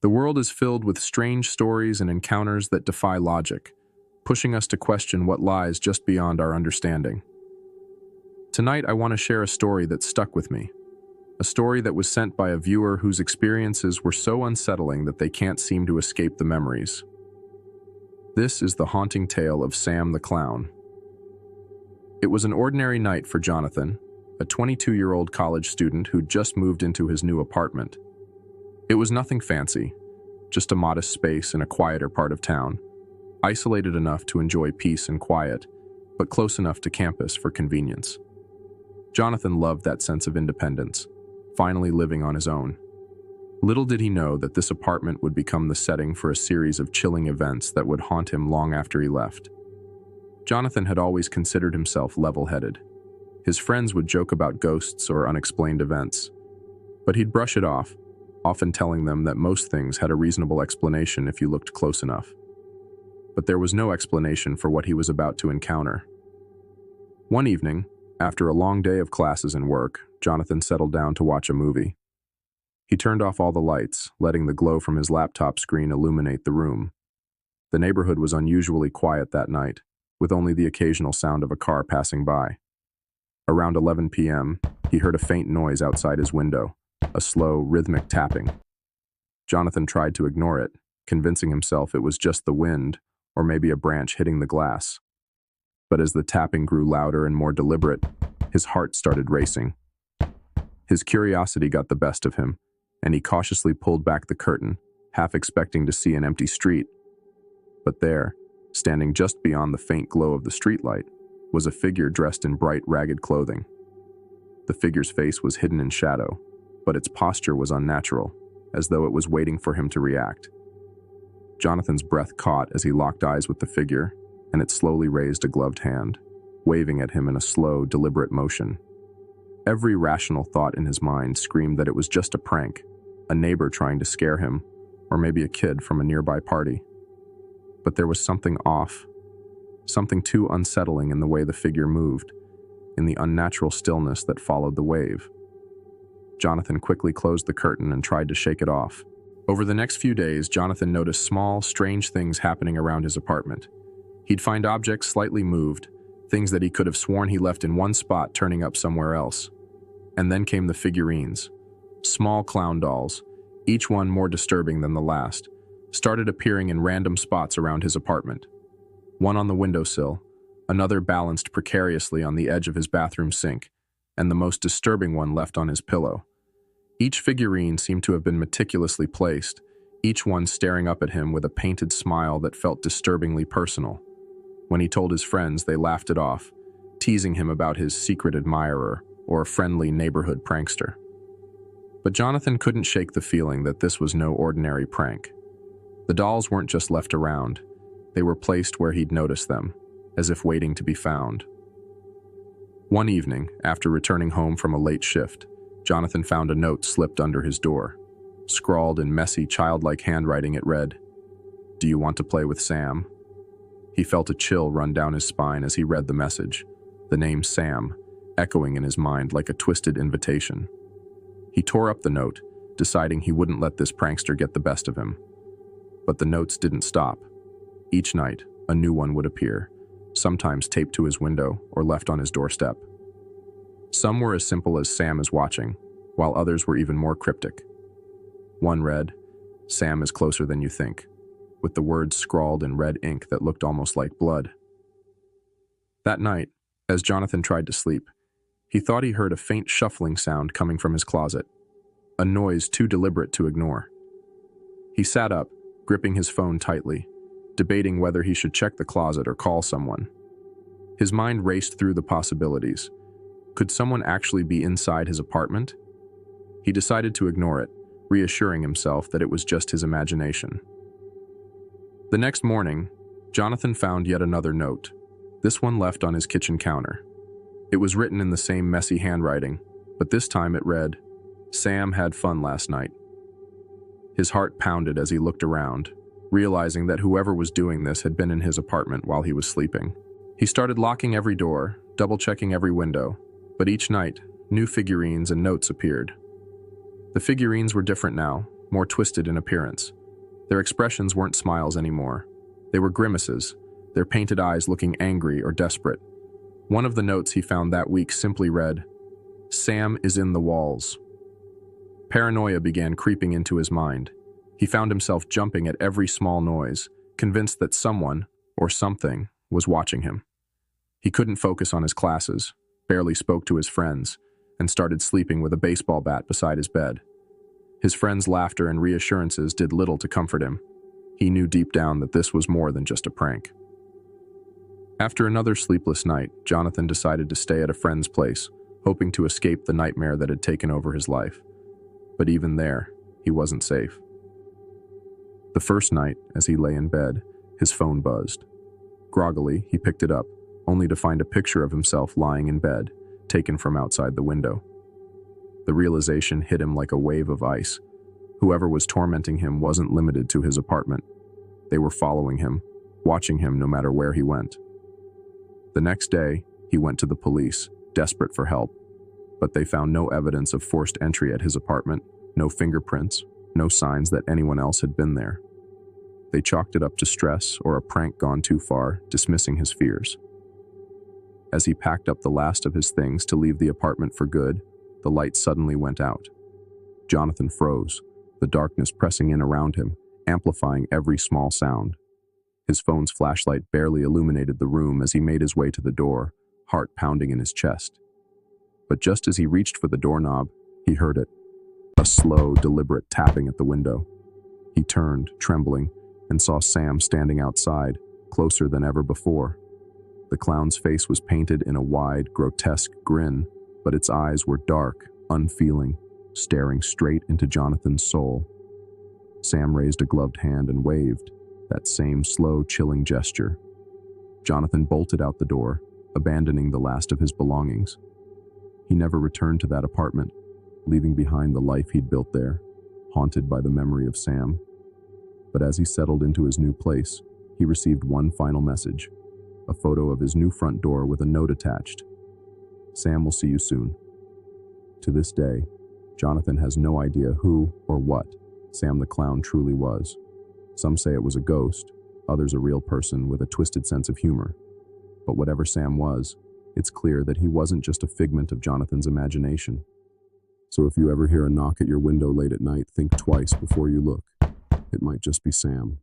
The world is filled with strange stories and encounters that defy logic, pushing us to question what lies just beyond our understanding. Tonight, I want to share a story that stuck with me, a story that was sent by a viewer whose experiences were so unsettling that they can't seem to escape the memories. This is the haunting tale of Sam the Clown. It was an ordinary night for Jonathan, a 22-year-old college student who'd just moved into his new apartment. It was nothing fancy, just a modest space in a quieter part of town, isolated enough to enjoy peace and quiet, but close enough to campus for convenience. Jonathan loved that sense of independence, finally living on his own. Little did he know that this apartment would become the setting for a series of chilling events that would haunt him long after he left. Jonathan had always considered himself level-headed. His friends would joke about ghosts or unexplained events, but he'd brush it off, often telling them that most things had a reasonable explanation if you looked close enough. But there was no explanation for what he was about to encounter. One evening, after a long day of classes and work, Jonathan settled down to watch a movie. He turned off all the lights, letting the glow from his laptop screen illuminate the room. The neighborhood was unusually quiet that night, with only the occasional sound of a car passing by. Around 11 p.m., he heard a faint noise outside his window, a slow, rhythmic tapping. Jonathan tried to ignore it, convincing himself it was just the wind or maybe a branch hitting the glass. But as the tapping grew louder and more deliberate, his heart started racing. His curiosity got the best of him, and he cautiously pulled back the curtain, half expecting to see an empty street. But there, standing just beyond the faint glow of the streetlight, was a figure dressed in bright, ragged clothing. The figure's face was hidden in shadow, but its posture was unnatural, as though it was waiting for him to react. Jonathan's breath caught as he locked eyes with the figure, and it slowly raised a gloved hand, waving at him in a slow, deliberate motion. Every rational thought in his mind screamed that it was just a prank, a neighbor trying to scare him, or maybe a kid from a nearby party. But there was something off, something too unsettling in the way the figure moved, in the unnatural stillness that followed the wave. Jonathan quickly closed the curtain and tried to shake it off. Over the next few days, Jonathan noticed small, strange things happening around his apartment. He'd find objects slightly moved, things that he could have sworn he left in one spot turning up somewhere else. And then came the figurines. Small clown dolls, each one more disturbing than the last, started appearing in random spots around his apartment. One on the windowsill, another balanced precariously on the edge of his bathroom sink, and the most disturbing one left on his pillow. Each figurine seemed to have been meticulously placed, each one staring up at him with a painted smile that felt disturbingly personal. When he told his friends, they laughed it off, teasing him about his secret admirer or a friendly neighborhood prankster. But Jonathan couldn't shake the feeling that this was no ordinary prank. The dolls weren't just left around, they were placed where he'd noticed them, as if waiting to be found. One evening, after returning home from a late shift, Jonathan found a note slipped under his door. Scrawled in messy, childlike handwriting, it read, "Do you want to play with Sam?" He felt a chill run down his spine as he read the message, the name Sam, echoing in his mind like a twisted invitation. He tore up the note, deciding he wouldn't let this prankster get the best of him. But the notes didn't stop. Each night, a new one would appear, sometimes taped to his window or left on his doorstep. Some were as simple as "Sam is watching," while others were even more cryptic. One read, "Sam is closer than you think," with the words scrawled in red ink that looked almost like blood. That night, as Jonathan tried to sleep, he thought he heard a faint shuffling sound coming from his closet, a noise too deliberate to ignore. He sat up, gripping his phone tightly, debating whether he should check the closet or call someone. His mind raced through the possibilities. Could someone actually be inside his apartment? He decided to ignore it, reassuring himself that it was just his imagination. The next morning, Jonathan found yet another note, this one left on his kitchen counter. It was written in the same messy handwriting, but this time it read, "Sam had fun last night." His heart pounded as he looked around, realizing that whoever was doing this had been in his apartment while he was sleeping. He started locking every door, double-checking every window, but each night, new figurines and notes appeared. The figurines were different now, more twisted in appearance. Their expressions weren't smiles anymore. They were grimaces, their painted eyes looking angry or desperate. One of the notes he found that week simply read, "Sam is in the walls." Paranoia began creeping into his mind. He found himself jumping at every small noise, convinced that someone, or something, was watching him. He couldn't focus on his classes, barely spoke to his friends, and started sleeping with a baseball bat beside his bed. His friends' laughter and reassurances did little to comfort him. He knew deep down that this was more than just a prank. After another sleepless night, Jonathan decided to stay at a friend's place, hoping to escape the nightmare that had taken over his life. But even there, he wasn't safe. The first night, as he lay in bed, his phone buzzed. Groggily, he picked it up, only to find a picture of himself lying in bed, taken from outside the window. The realization hit him like a wave of ice. Whoever was tormenting him wasn't limited to his apartment. They were following him, watching him no matter where he went. The next day, he went to the police, desperate for help, but they found no evidence of forced entry at his apartment, no fingerprints, no signs that anyone else had been there. They chalked it up to stress or a prank gone too far, dismissing his fears. As he packed up the last of his things to leave the apartment for good, the light suddenly went out. Jonathan froze, the darkness pressing in around him, amplifying every small sound. His phone's flashlight barely illuminated the room as he made his way to the door, heart pounding in his chest. But just as he reached for the doorknob, he heard it. A slow, deliberate tapping at the window. He turned, trembling, and saw Sam standing outside, closer than ever before. The clown's face was painted in a wide, grotesque grin, but its eyes were dark, unfeeling, staring straight into Jonathan's soul. Sam raised a gloved hand and waved, that same slow, chilling gesture. Jonathan bolted out the door, abandoning the last of his belongings. He never returned to that apartment, leaving behind the life he'd built there, haunted by the memory of Sam. But as he settled into his new place, he received one final message, a photo of his new front door with a note attached. "Sam will see you soon." To this day, Jonathan has no idea who or what Sam the Clown truly was. Some say it was a ghost, others a real person with a twisted sense of humor. But whatever Sam was, it's clear that he wasn't just a figment of Jonathan's imagination. So if you ever hear a knock at your window late at night, think twice before you look. It might just be Sam.